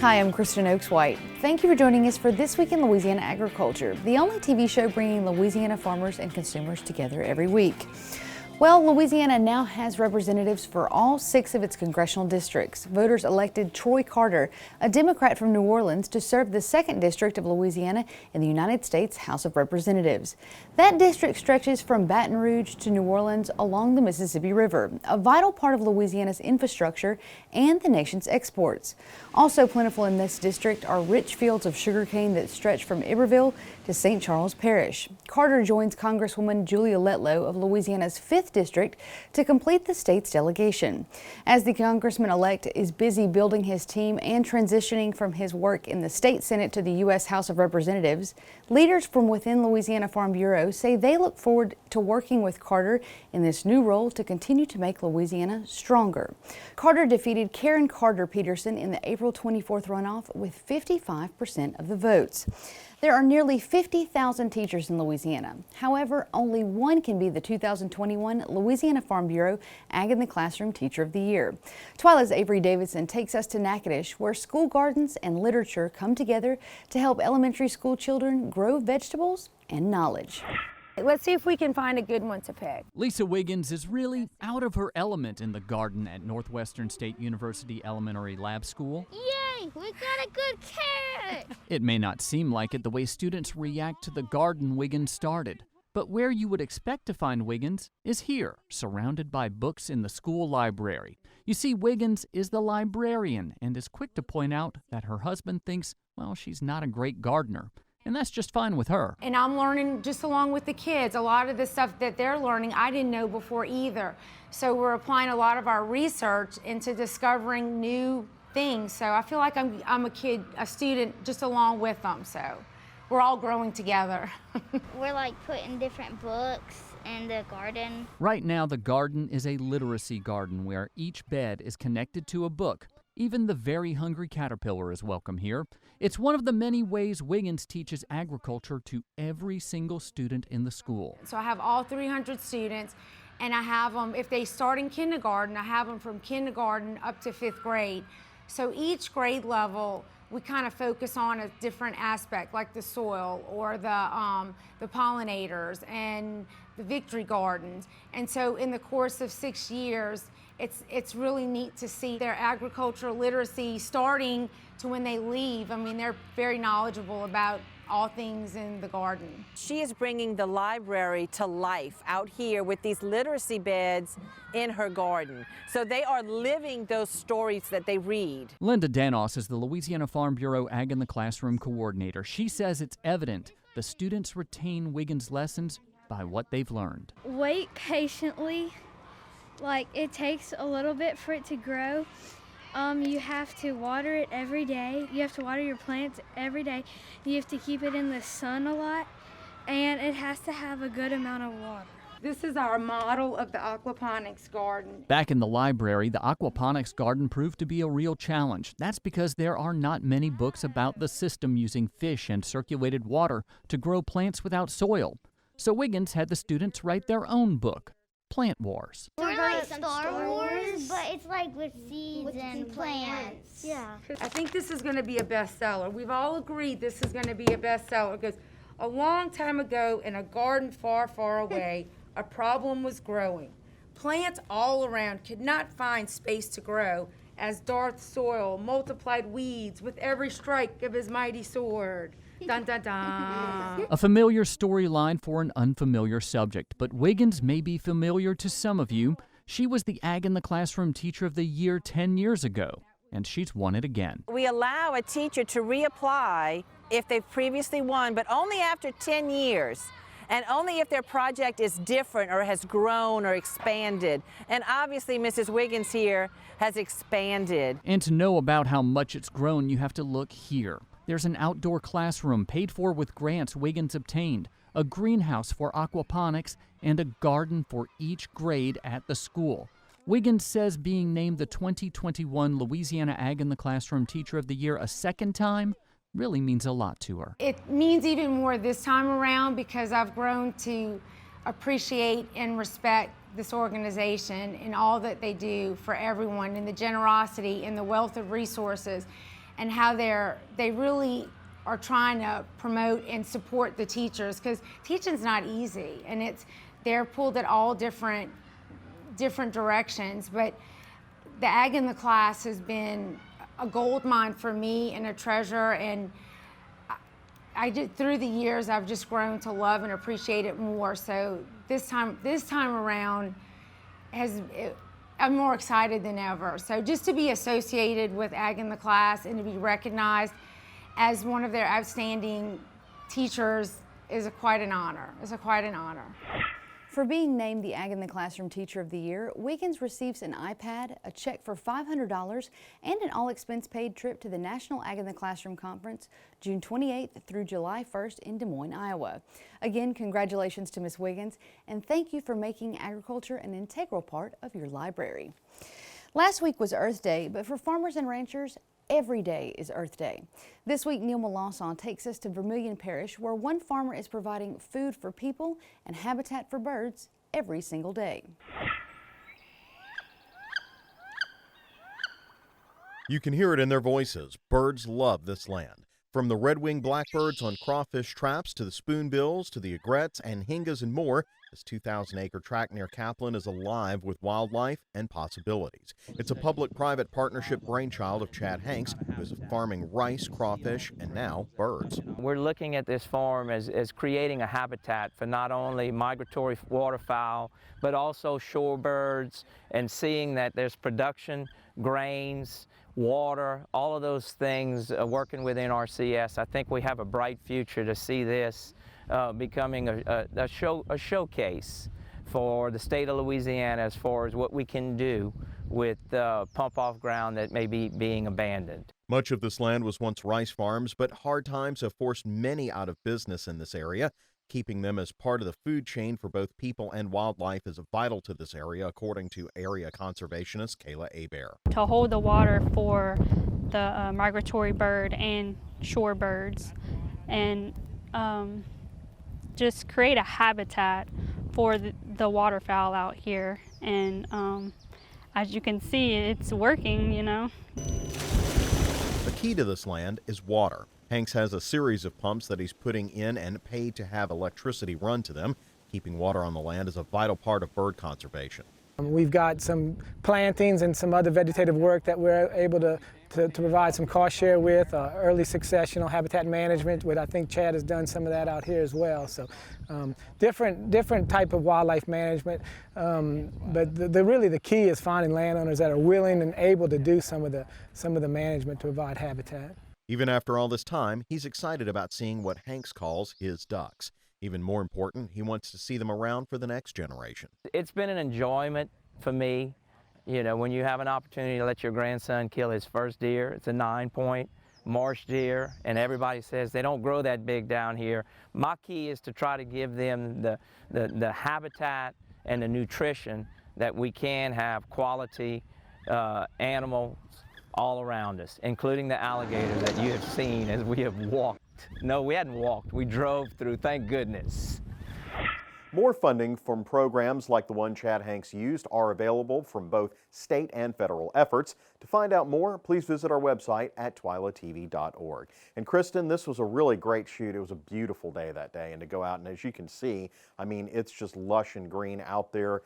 Hi, I'm Kristen Oaks-White. Thank you for joining us for This Week in Louisiana Agriculture, the only TV show bringing Louisiana farmers and consumers together every week. Well, Louisiana now has representatives for all 6 of its congressional districts. Voters elected Troy Carter, a Democrat from New Orleans, to serve the 2nd District of Louisiana in the United States House of Representatives. That district stretches from Baton Rouge to New Orleans along the Mississippi River, a vital part of Louisiana's infrastructure and the nation's exports. Also plentiful in this district are rich fields of sugarcane that stretch from Iberville to St. Charles Parish. Carter joins Congresswoman Julia Letlow of Louisiana's 5th District to complete the state's delegation. As the congressman-elect is busy building his team and transitioning from his work in the state Senate to the U.S. House of Representatives, leaders from within Louisiana Farm Bureau say they look forward to working with Carter in this new role to continue to make Louisiana stronger. Carter defeated Karen Carter Peterson in the April 24th runoff with 55% of the votes. There are nearly 50,000 teachers in Louisiana. However, only one can be the 2021 Louisiana Farm Bureau Ag in the Classroom Teacher of the Year. TWILA's Avery Davidson takes us to Natchitoches, where school gardens and literature come together to help elementary school children grow vegetables and knowledge. Let's see if we can find a good one to pick. Lisa Wiggins is really out of her element in the garden at Northwestern State University Elementary Lab School. Yay! We got a good carrot! It may not seem like it the way students react to the garden Wiggins started, but where you would expect to find Wiggins is here, surrounded by books in the school library. You see, Wiggins is the librarian and is quick to point out that her husband thinks, well, she's not a great gardener. And that's just fine with her. And I'm learning just along with the kids. A lot of the stuff that they're learning I didn't know before either. So we're applying a lot of our research into discovering new things. So I feel like I'm a student just along with them. So we're all growing together. We're like putting different books in the garden. Right now, the garden is a literacy garden where each bed is connected to a book. Even the very hungry caterpillar is welcome here. It's one of the many ways Wiggins teaches agriculture to every single student in the school. So I have all 300 students, and I have them, if they start in kindergarten, I have them from kindergarten up to 5th grade. So each grade level, we kind of focus on a different aspect, like the soil or the pollinators and the victory gardens. And so in the course of 6 years, it's really neat to see their agricultural literacy starting to when they leave. I mean, they're very knowledgeable about all things in the garden. She is bringing the library to life out here with these literacy beds in her garden. So they are living those stories that they read. Linda Danos is the Louisiana Farm Bureau Ag in the Classroom coordinator. She says it's evident the students retain Wiggins' lessons by what they've learned. Wait patiently. Like, it takes a little bit for it to grow. You have to water it every day. You have to water your plants every day. You have to keep it in the sun a lot, and it has to have a good amount of water. This is our model of the aquaponics garden. Back in the library, the aquaponics garden proved to be a real challenge. That's because there are not many books about the system using fish and circulated water to grow plants without soil. So Wiggins had the students write their own book, Plant Wars. We're like Star Wars, but it's like with seeds and plants. Yeah. I think this is going to be a bestseller. We've all agreed this is going to be a bestseller because a long time ago in a garden far, far away, a problem was growing. Plants all around could not find space to grow as Darth soil multiplied weeds with every strike of his mighty sword. Dun, dun, dun. A familiar storyline for an unfamiliar subject, but Wiggins may be familiar to some of you. She was the Ag in the Classroom Teacher of the Year 10 years ago, and she's won it again. We allow a teacher to reapply if they've previously won, but only after 10 years. And only if their project is different or has grown or expanded. And obviously, Mrs. Wiggins here has expanded. And to know about how much it's grown, you have to look here. There's an outdoor classroom paid for with grants Wiggins obtained, a greenhouse for aquaponics, and a garden for each grade at the school. Wiggins says being named the 2021 Louisiana Ag in the Classroom Teacher of the Year a second time really means a lot to her. It means even more this time around because I've grown to appreciate and respect this organization and all that they do for everyone, and the generosity and the wealth of resources. and how they really are trying to promote and support the teachers, because teaching's not easy, and they're pulled at all different directions. But the Ag in the Class has been a gold mine for me and a treasure, and through the years I've just grown to love and appreciate it more. So this time around I'm more excited than ever. So just to be associated with Ag in the Class and to be recognized as one of their outstanding teachers is quite an honor. For being named the Ag in the Classroom Teacher of the Year, Wiggins receives an iPad, a check for $500, and an all-expense-paid trip to the National Ag in the Classroom Conference, June 28th through July 1st in Des Moines, Iowa. Again, congratulations to Ms. Wiggins, and thank you for making agriculture an integral part of your library. Last week was Earth Day, but for farmers and ranchers, every day is Earth Day. This week, Neil Melanson takes us to Vermilion Parish, where one farmer is providing food for people and habitat for birds every single day. You can hear it in their voices. Birds love this land. From the red-winged blackbirds on crawfish traps to the spoonbills to the egrets and hingas and more, this 2,000-acre tract near Kaplan is alive with wildlife and possibilities. It's a public-private partnership brainchild of Chad Hanks, who is farming rice, crawfish, and now birds. We're looking at this farm as creating a habitat for not only migratory waterfowl, but also shorebirds, and seeing that there's production, grains, water, all of those things working within RCS. I think we have a bright future to see this becoming a showcase for the state of Louisiana as far as what we can do with pump-off ground that may be being abandoned. Much of this land was once rice farms, but hard times have forced many out of business in this area. Keeping them as part of the food chain for both people and wildlife is vital to this area, according to area conservationist TWILA April. To hold the water for the migratory bird and shorebirds, and just create a habitat for the waterfowl out here. And as you can see, it's working, you know. The key to this land is water. Hanks has a series of pumps that he's putting in and paid to have electricity run to them. Keeping water on the land is a vital part of bird conservation. We've got some plantings and some other vegetative work that we're able to provide some cost share with, early successional habitat management, which I think Chad has done some of that out here as well. So different type of wildlife management, but really the key is finding landowners that are willing and able to do some of the management to provide habitat. Even after all this time, he's excited about seeing what Hanks calls his ducks. Even more important, he wants to see them around for the next generation. It's been an enjoyment for me. You know, when you have an opportunity to let your grandson kill his first deer, it's a 9-point marsh deer, and everybody says they don't grow that big down here. My key is to try to give them the habitat and the nutrition that we can have quality animals all around us, including the alligators that you have seen as we have walked. No, we hadn't walked, we drove through, thank goodness. More funding from programs like the one Chad Hanks used are available from both state and federal efforts. To find out more, please visit our website at twilatv.org. And Kristen, this was a really great shoot. It was a beautiful day that day, and to go out, and as you can see, I mean, it's just lush and green out there.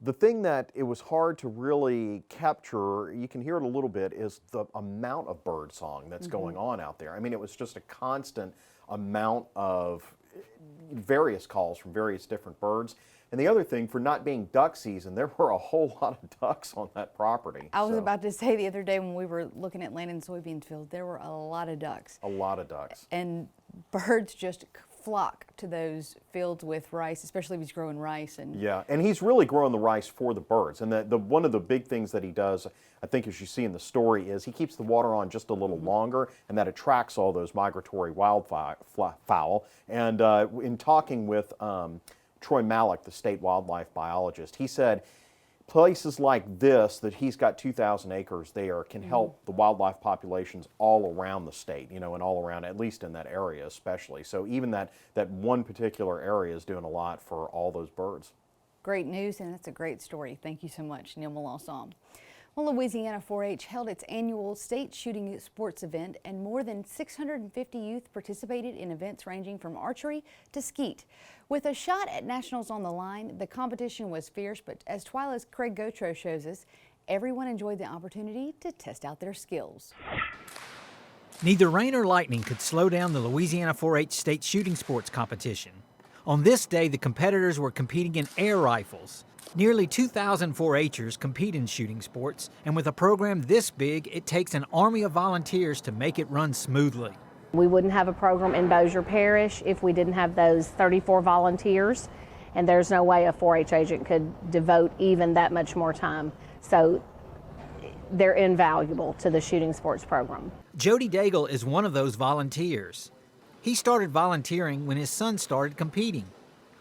The thing that it was hard to really capture, you can hear it a little bit, is the amount of bird song that's going on out there. I mean, it was just a constant amount of various calls from various different birds. And the other thing, for not being duck season, there were a whole lot of ducks on that property. I was about to say the other day when we were looking at land and soybean field, there were a lot of ducks. A lot of ducks. And birds just flock to those fields with rice, especially if he's growing rice. And yeah, and he's really growing the rice for the birds. And the one of the big things that he does, I think as you see in the story, is he keeps the water on just a little longer, and that attracts all those migratory wildfowl. And in talking with Troy Malik, the state wildlife biologist, he said places like this, that he's got 2,000 acres there, can help the wildlife populations all around the state, you know, and all around, at least in that area especially. So even that one particular area is doing a lot for all those birds. Great news, and that's a great story. Thank you so much, Neil Melanson. Well, Louisiana 4-H held its annual state shooting sports event, and more than 650 youth participated in events ranging from archery to skeet. With a shot at nationals on the line, the competition was fierce, but as TWILA's Craig Gautreaux shows us, everyone enjoyed the opportunity to test out their skills. Neither rain or lightning could slow down the Louisiana 4-H state shooting sports competition. On this day, the competitors were competing in air rifles. Nearly 2,000 4-Hers compete in shooting sports, and with a program this big, it takes an army of volunteers to make it run smoothly. We wouldn't have a program in Bossier Parish if we didn't have those 34 volunteers, and there's no way a 4-H agent could devote even that much more time. So they're invaluable to the shooting sports program. Jody Daigle is one of those volunteers. He started volunteering when his son started competing.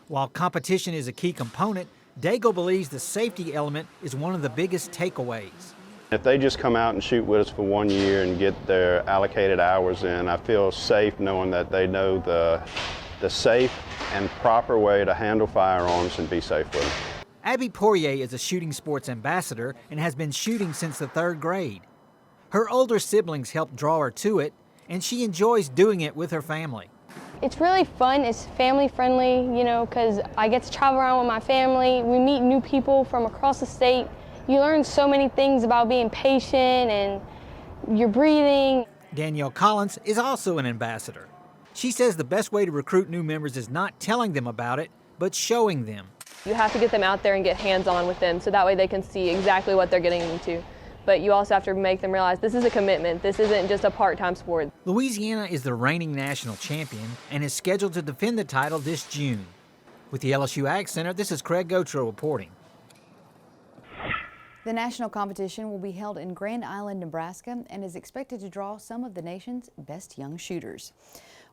While competition is a key component, Daigle believes the safety element is one of the biggest takeaways. If they just come out and shoot with us for 1 year and get their allocated hours in, I feel safe knowing that they know the safe and proper way to handle firearms and be safe with them. Abby Poirier is a shooting sports ambassador and has been shooting since the 3rd grade. Her older siblings helped draw her to it, and she enjoys doing it with her family. It's really fun. It's family friendly, you know, because I get to travel around with my family. We meet new people from across the state. You learn so many things about being patient and your breathing. Danielle Collins is also an ambassador. She says the best way to recruit new members is not telling them about it, but showing them. You have to get them out there and get hands-on with them so that way they can see exactly what they're getting into. But you also have to make them realize this is a commitment. This isn't just a part-time sport. Louisiana is the reigning national champion and is scheduled to defend the title this June. With the LSU Ag Center, this is Craig Gautreaux reporting. The national competition will be held in Grand Island, Nebraska, and is expected to draw some of the nation's best young shooters.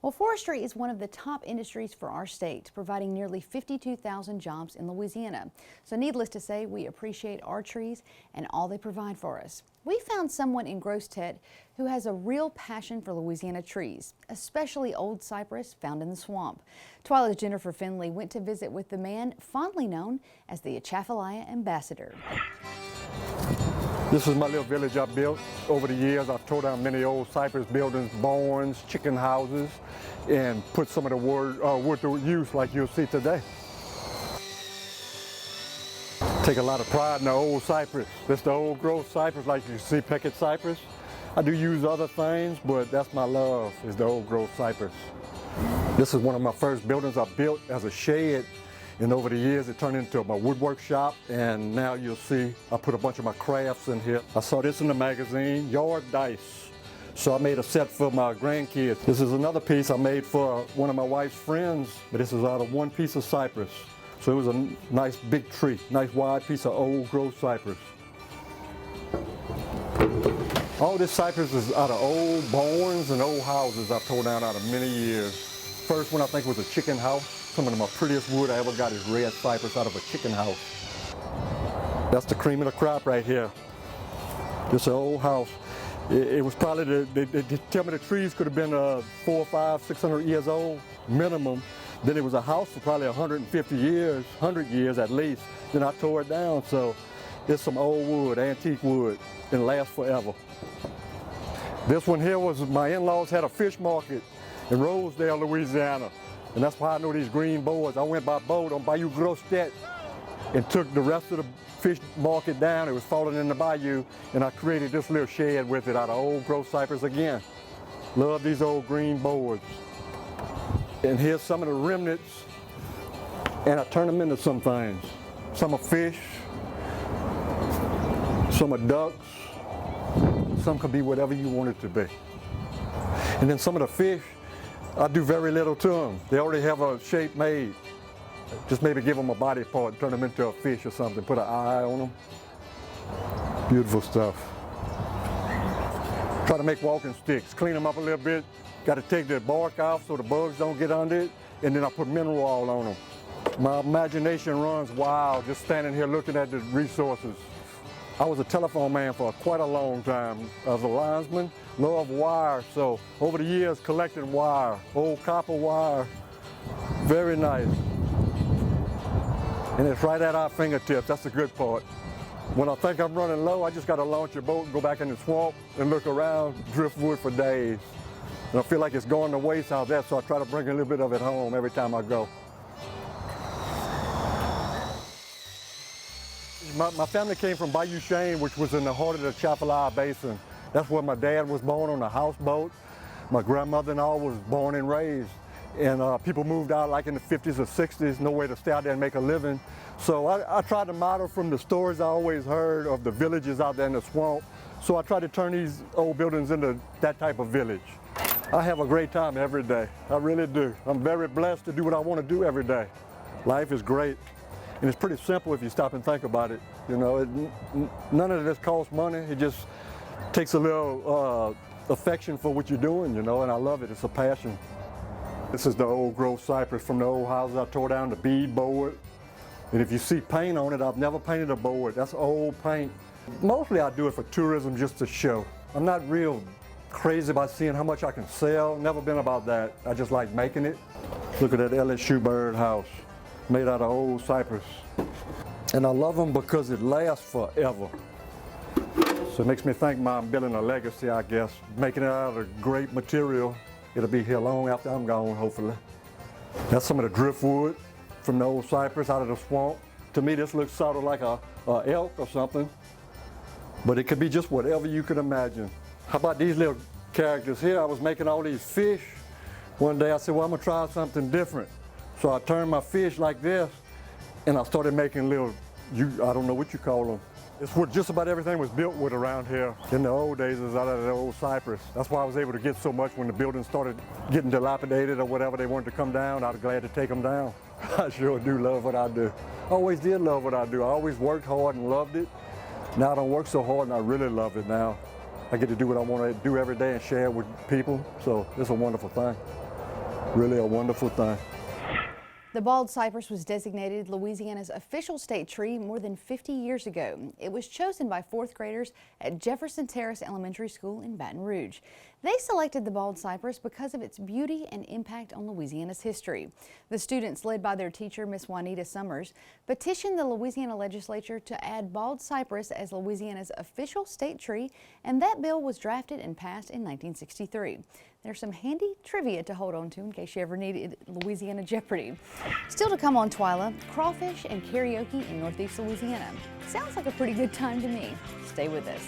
Well, forestry is one of the top industries for our state, providing nearly 52,000 jobs in Louisiana. So needless to say, we appreciate our trees and all they provide for us. We found someone in Gross-Tet who has a real passion for Louisiana trees, especially old cypress found in the swamp. TWILA's Jennifer Finley went to visit with the man fondly known as the Atchafalaya Ambassador. This is my little village I built. Over the years, I've tore down many old cypress buildings, barns, chicken houses, and put some of the wood to use like you'll see today. Take a lot of pride in the old cypress. This is the old growth cypress like you see picket cypress. I do use other things, but that's my love, is the old growth cypress. This is one of my first buildings I built as a shed. And over the years, it turned into my woodwork shop, and now you'll see I put a bunch of my crafts in here. I saw this in the magazine, yard dice. So I made a set for my grandkids. This is another piece I made for one of my wife's friends, but this is out of one piece of cypress. So it was a nice big tree, nice wide piece of old growth cypress. All this cypress is out of old barns and old houses I've tore down out of many years. First one I think was a chicken house. Some of my prettiest wood I ever got is red cypress out of a chicken house. That's the cream of the crop right here. This is an old house. It was probably, they tell me the trees could have been 400, 500, 600 years old, minimum. Then it was a house for probably 150 years, 100 years at least. Then I tore it down, so it's some old wood, antique wood, and lasts forever. This one here was, my in-laws had a fish market in Rosedale, Louisiana. And that's why I know these green boards. I went by boat on Bayou Gross-Tet and took the rest of the fish market down. It was falling in the bayou, and I created this little shed with it out of old growth cypress again. Love these old green boards. And here's some of the remnants, and I turn them into some things. Some are fish, some are ducks, some could be whatever you want it to be. And then some of the fish, I do very little to them. They already have a shape made. Just maybe give them a body part, turn them into a fish or something, put an eye on them. Beautiful stuff. Try to make walking sticks, clean them up a little bit. Got to take the bark off so the bugs don't get under it, and then I put mineral oil on them. My imagination runs wild just standing here looking at the resources. I was a telephone man for quite a long time. I was a linesman, love wire, so over the years collecting wire, old copper wire, very nice. And it's right at our fingertips, that's the good part. When I think I'm running low, I just got to launch a boat and go back in the swamp and look around, driftwood for days. And I feel like it's going to waste out there, so I try to bring a little bit of it home every time I go. My family came from Bayou Chene, which was in the heart of the TWILA Basin. That's where my dad was born, on a houseboat. My grandmother and all was born and raised. And people moved out like in the 50s or 60s, no way to stay out there and make a living. So I tried to model from the stories I always heard of the villages out there in the swamp. So I tried to turn these old buildings into that type of village. I have a great time every day. I really do. I'm very blessed to do what I want to do every day. Life is great. And it's pretty simple if you stop and think about it. You know, none of this costs money. It just takes a little affection for what you're doing, you know, and I love it. It's a passion. This is the old growth cypress from the old houses I tore down, the bead board. And if you see paint on it, I've never painted a board. That's old paint. Mostly I do it for tourism, just to show. I'm not real crazy about seeing how much I can sell. Never been about that. I just like making it. Look at that LSU bird house, made out of old cypress. And I love them because it lasts forever. So it makes me think I'm building a legacy, I guess. Making it out of great material. It'll be here long after I'm gone, hopefully. That's some of the driftwood from the old cypress out of the swamp. To me, this looks sort of like a elk or something, but it could be just whatever you could imagine. How about these little characters here? I was making all these fish. One day I said, well, I'm gonna try something different. So I turned my fish like this, and I started making little, I don't know what you call them. It's what just about everything was built with around here. In the old days, it was out of the old cypress. That's why I was able to get so much when the buildings started getting dilapidated or whatever, they wanted to come down. I was glad to take them down. I sure do love what I do. I always did love what I do. I always worked hard and loved it. Now I don't work so hard and I really love it now. I get to do what I want to do every day and share it with people. So it's a wonderful thing. Really a wonderful thing. The bald cypress was designated Louisiana's official state tree more than 50 years ago. It was chosen by fourth graders at Jefferson Terrace Elementary School in Baton Rouge. They selected the bald cypress because of its beauty and impact on Louisiana's history. The students, led by their teacher, Miss Juanita Summers, petitioned the Louisiana legislature to add bald cypress as Louisiana's official state tree, and that bill was drafted and passed in 1963. There's some handy trivia to hold on to in case you ever needed Louisiana Jeopardy. Still to come on TWILA, crawfish and karaoke in Northeast Louisiana. Sounds like a pretty good time to me. Stay with us.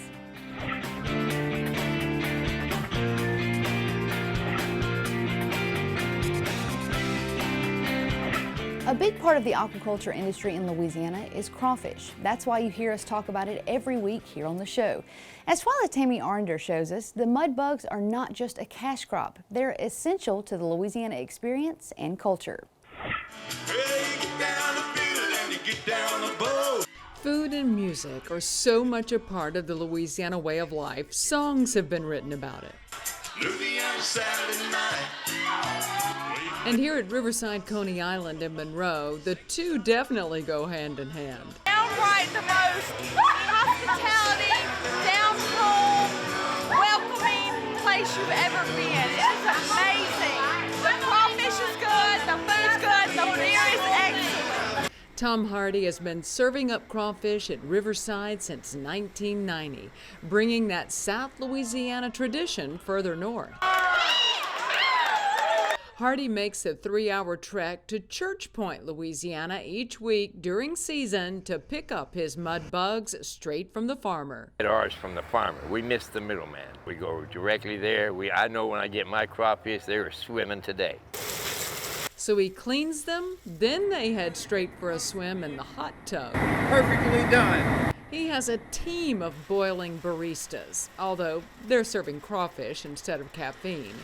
A big part of the aquaculture industry in Louisiana is crawfish. That's why you hear us talk about it every week here on the show. As TWILA Tammy Arndor shows us, the mud bugs are not just a cash crop. They're essential to the Louisiana experience and culture. Food and music are so much a part of the Louisiana way of life, songs have been written about it. Louisiana Saturday night. And here at Riverside, Coney Island, and Monroe, the two definitely go hand in hand. Downright the most hospitality, down home, welcoming place you've ever been. It is amazing. The crawfish is good, the food's good, the beer is excellent. Tom Hardy has been serving up crawfish at Riverside since 1990, bringing that South Louisiana tradition further north. Hardy makes a 3-hour trek to Church Point, Louisiana each week during season to pick up his mud bugs straight from the farmer. Ours from the farmer. We miss the middleman. We go directly there. I know when I get my crawfish, they're swimming today. So he cleans them, then they head straight for a swim in the hot tub. Perfectly done. He has a team of boiling baristas, although they're serving crawfish instead of caffeine.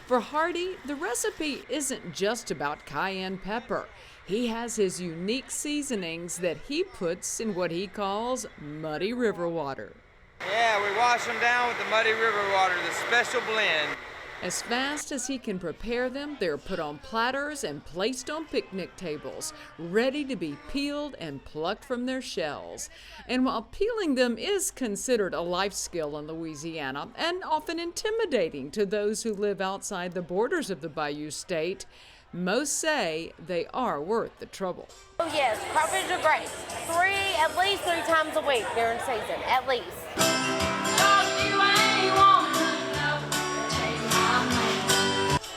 For Hardy, the recipe isn't just about cayenne pepper. He has his unique seasonings that he puts in what he calls muddy river water. Yeah, we wash them down with the muddy river water, the special blend. As fast as he can prepare them, they're put on platters and placed on picnic tables, ready to be peeled and plucked from their shells. And while peeling them is considered a life skill in Louisiana and often intimidating to those who live outside the borders of the Bayou State, most say they are worth the trouble. Oh yes, crawfish are great. at least three times a week during season, at least.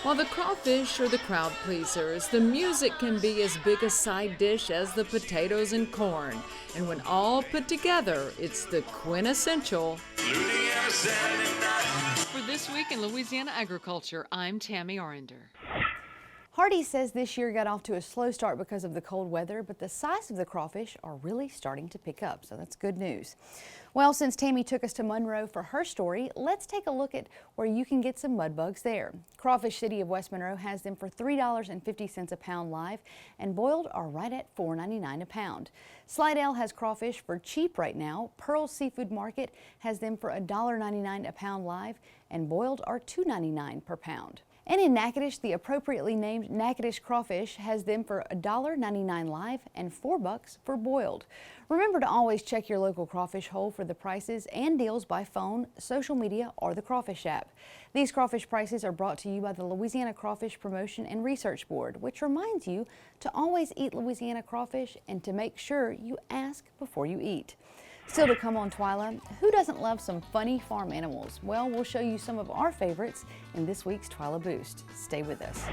While the crawfish are the crowd pleasers, the music can be as big a side dish as the potatoes and corn. And when all put together, it's the quintessential. For This Week in Louisiana Agriculture, I'm Tammy Arender. Hardy says this year got off to a slow start because of the cold weather, but the size of the crawfish are really starting to pick up, so that's good news. Well, since Tammy took us to Monroe for her story, let's take a look at where you can get some mud bugs there. Crawfish City of West Monroe has them for $3.50 a pound live, and boiled are right at $4.99 a pound. Slidell has crawfish for cheap right now. Pearl's Seafood Market has them for $1.99 a pound live, and boiled are $2.99 per pound. And in Natchitoches, the appropriately named Natchitoches Crawfish has them for $1.99 live and $4 for boiled. Remember to always check your local crawfish hole for the prices and deals by phone, social media, or the Crawfish app. These crawfish prices are brought to you by the Louisiana Crawfish Promotion and Research Board, which reminds you to always eat Louisiana crawfish and to make sure you ask before you eat. Still to come on TWILA, who doesn't love some funny farm animals? Well, we'll show you some of our favorites in this week's TWILA Boost. Stay with us.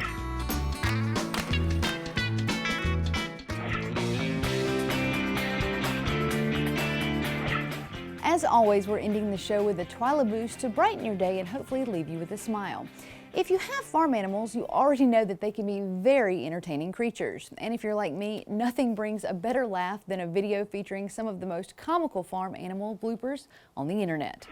As always, we're ending the show with a TWILA Boost to brighten your day and hopefully leave you with a smile. If you have farm animals, you already know that they can be very entertaining creatures. And if you're like me, nothing brings a better laugh than a video featuring some of the most comical farm animal bloopers on the internet.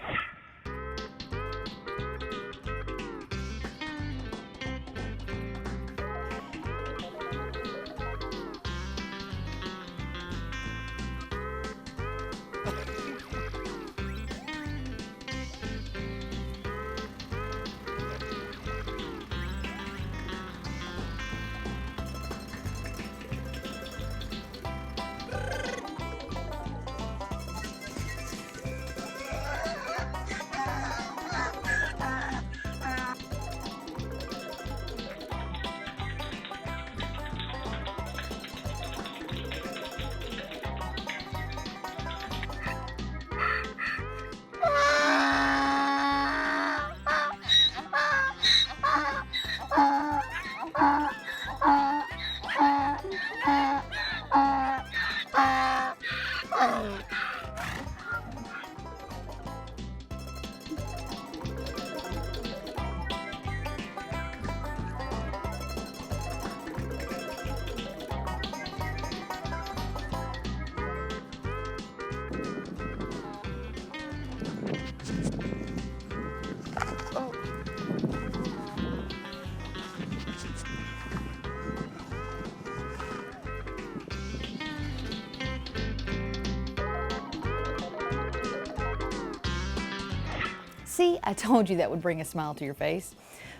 See, I told you that would bring a smile to your face.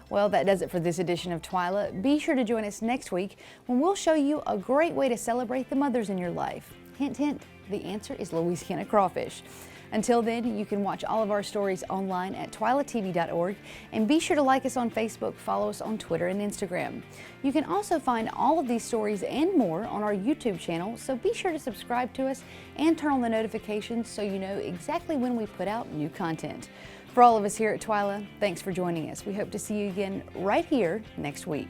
Well, that does it for this edition of TWILA. Be sure to join us next week when we'll show you a great way to celebrate the mothers in your life. Hint, hint, the answer is Louisiana crawfish. Until then, you can watch all of our stories online at twilatv.org, and be sure to like us on Facebook, follow us on Twitter and Instagram. You can also find all of these stories and more on our YouTube channel, so be sure to subscribe to us and turn on the notifications so you know exactly when we put out new content. For all of us here at TWILA, thanks for joining us. We hope to see you again right here next week.